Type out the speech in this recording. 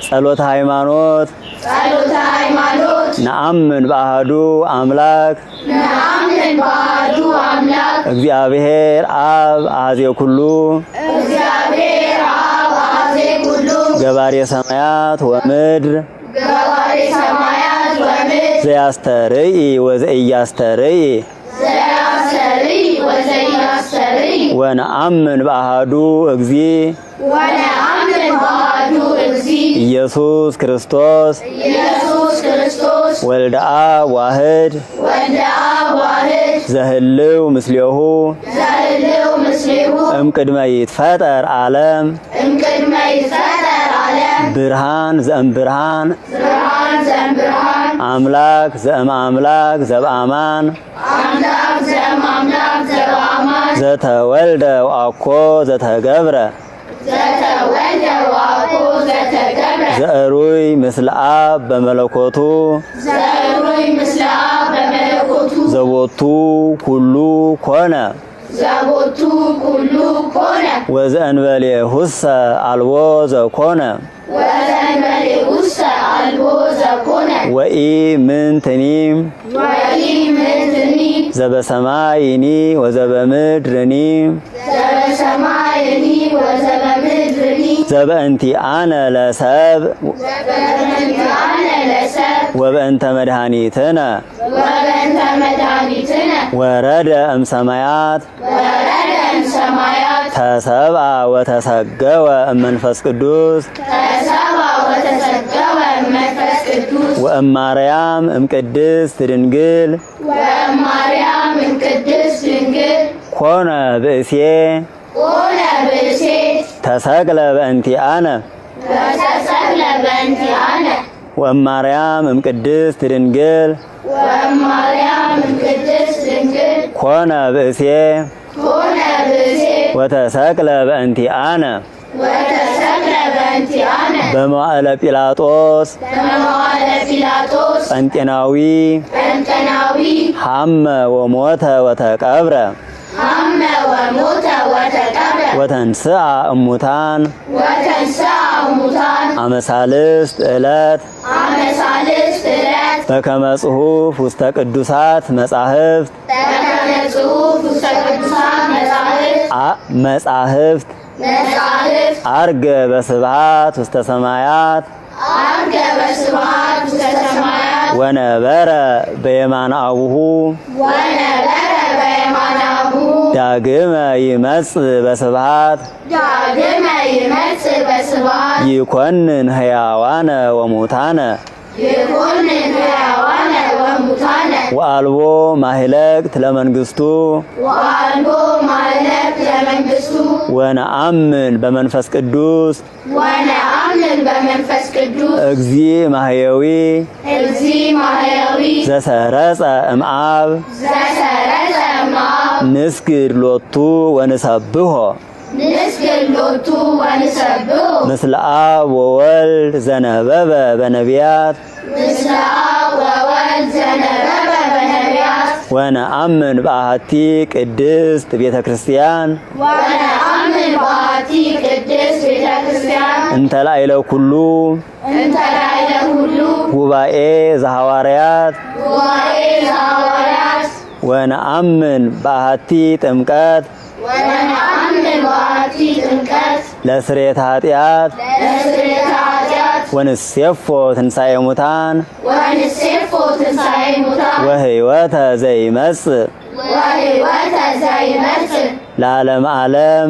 ጸሎተ ሃይማኖት ነአምን በአሐዱ አምላክ እግዚአብሔር አብ አሐዜ ኩሉ ገባሬ ሰማያት ወምድር ዘያስተርኢ ወዘኢያስተርኢ ወነአምን በአሐዱ እግዚእ ኢየሱስ ክርስቶስ ወልደ አብ ዋህድ ዘህልው ምስሌሁ እምቅድመ ይትፈጠር ዓለም ብርሃን ዘእምብርሃን አምላክ ዘእምአምላክ ዘበአማን ዘተወልደ ወአኮ ዘተገብረ ዘእሩይ ምስለ አብ በመለኮቱ ዘቦቱ ኩሉ ኮነ ወዘእንበሌሁሰ አልቦ ዘኮነ ወኢ ምንትኒም ዘበሰማይኒ ወዘበምድርኒ ዘበእንቲአነ ለሰብ ወበእንተ መድኃኒትነ ወረደ እምሰማያት ተሰብአ ወተሰገወ እመንፈስ ቅዱስ ወእማርያም እምቅድስት ድንግል ኮነ ብእሴ ተሰቅለ በእንቲአነ ወእማርያም እምቅድስት ድንግል ኮነ ብእሴ ወተሰቅለ በእንቲአነ በመዋዕለ ጲላጦስ ጴንጤናዊ ሐመ ወሞተ ወተቀብረ ወተንሥአ እሙታን አመሳልስት ዕለት በከመ ጽሑፍ ውስተ ቅዱሳት መጻሕፍት አርገ በስብሐት ውስተ ሰማያት ወነበረ በየማነ አቡሁ ዳግመ ይመጽእ በስብሐት ይኮንን ሕያዋነ ወሙታነ ወአልቦ ማህለቅት ለመንግስቱ ወነአምን በመንፈስ ቅዱስ እግዚእ ማህየዊ ዘሰረጸ እምአብ ንስግድ ሎቱ ወንሰብሖ ምስለ አብ ወወልድ ዘነበበ በነቢያት ወነአምን በአሐቲ ቅድስት ቤተ ክርስቲያን እንተ ላዕለ ኩሉ ጉባኤ ዘሐዋርያት ወነአምን በአሐቲ ጥምቀት ለስርየተ ኃጢአት ወንሴፎ ትንሣኤ ሙታን ወሕይወተ ዘይመጽእ ለዓለመ ዓለም